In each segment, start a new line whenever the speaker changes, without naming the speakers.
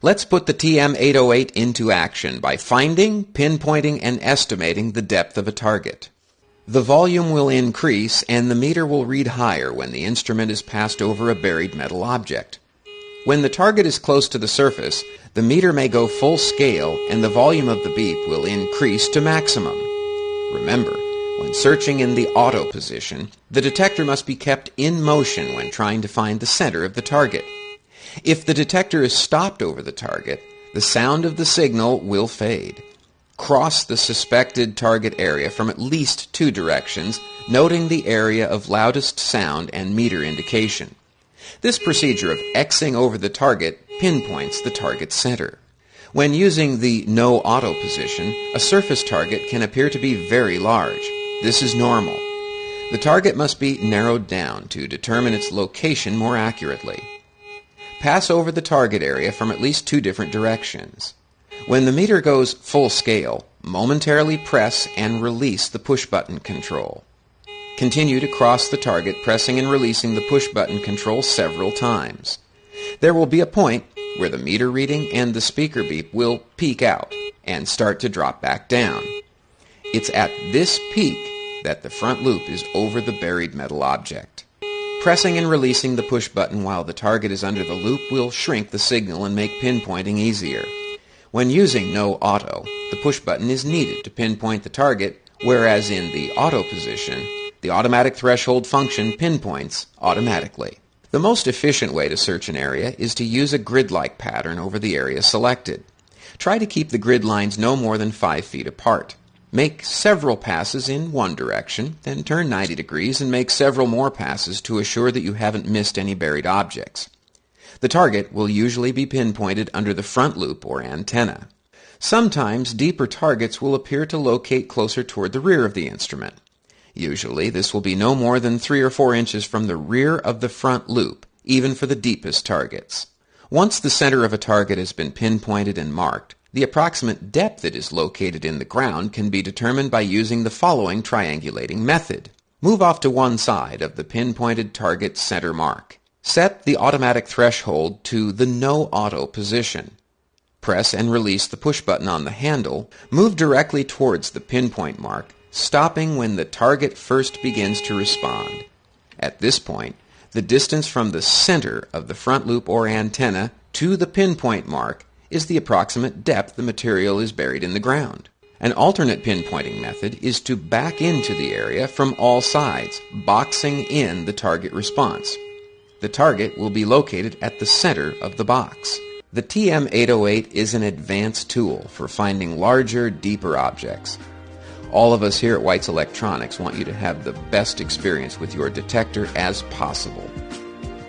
Let's put the TM808 into action by finding, pinpointing, and estimating the depth of a target. The volume will increase and the meter will read higher when the instrument is passed over a buried metal object. When the target is close to the surface, the meter may go full scale and the volume of the beep will increase to maximum. Remember, when searching in the auto position, the detector must be kept in motion when trying to find the center of the target. If the detector is stopped over the target, the sound of the signal will fade. Cross the suspected target area from at least 2 directions, noting the area of loudest sound and meter indication. This procedure of Xing over the target pinpoints the target center. When using the no auto position, a surface target can appear to be very large. This is normal. The target must be narrowed down to determine its location more accurately. Pass over the target area from at least 2 different directions. When the meter goes full scale, momentarily press and release the push button control. Continue to cross the target, pressing and releasing the push button control several times. There will be a point where the meter reading and the speaker beep will peak out and start to drop back down. It's at this peak that the front loop is over the buried metal object. Pressing and releasing the push button while the target is under the loop will shrink the signal and make pinpointing easier. When using no auto, the push button is needed to pinpoint the target, whereas in the auto position, the automatic threshold function pinpoints automatically. The most efficient way to search an area is to use a grid-like pattern over the area selected. Try to keep the grid lines no more than 5 feet apart. Make several passes in one direction, then turn 90 degrees and make several more passes to assure that you haven't missed any buried objects. The target will usually be pinpointed under the front loop or antenna. Sometimes deeper targets will appear to locate closer toward the rear of the instrument. Usually this will be no more than 3 or 4 inches from the rear of the front loop, even for the deepest targets. Once the center of a target has been pinpointed and marked, the approximate depth it is located in the ground can be determined by using the following triangulating method. Move off to one side of the pinpointed target center mark. Set the automatic threshold to the no auto position. Press and release the push button on the handle. Move directly towards the pinpoint mark, stopping when the target first begins to respond. At this point, the distance from the center of the front loop or antenna to the pinpoint mark is the approximate depth the material is buried in the ground. An alternate pinpointing method is to back into the area from all sides, boxing in the target response. The target will be located at the center of the box. The TM808 is an advanced tool for finding larger, deeper objects. All of us here at White's Electronics want you to have the best experience with your detector as possible.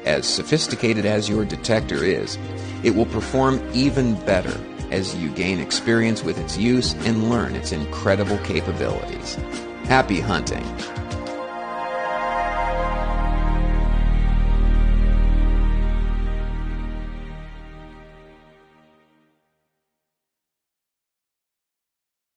As sophisticated as your detector is, it will perform even better as you gain experience with its use and learn its incredible capabilities. Happy hunting!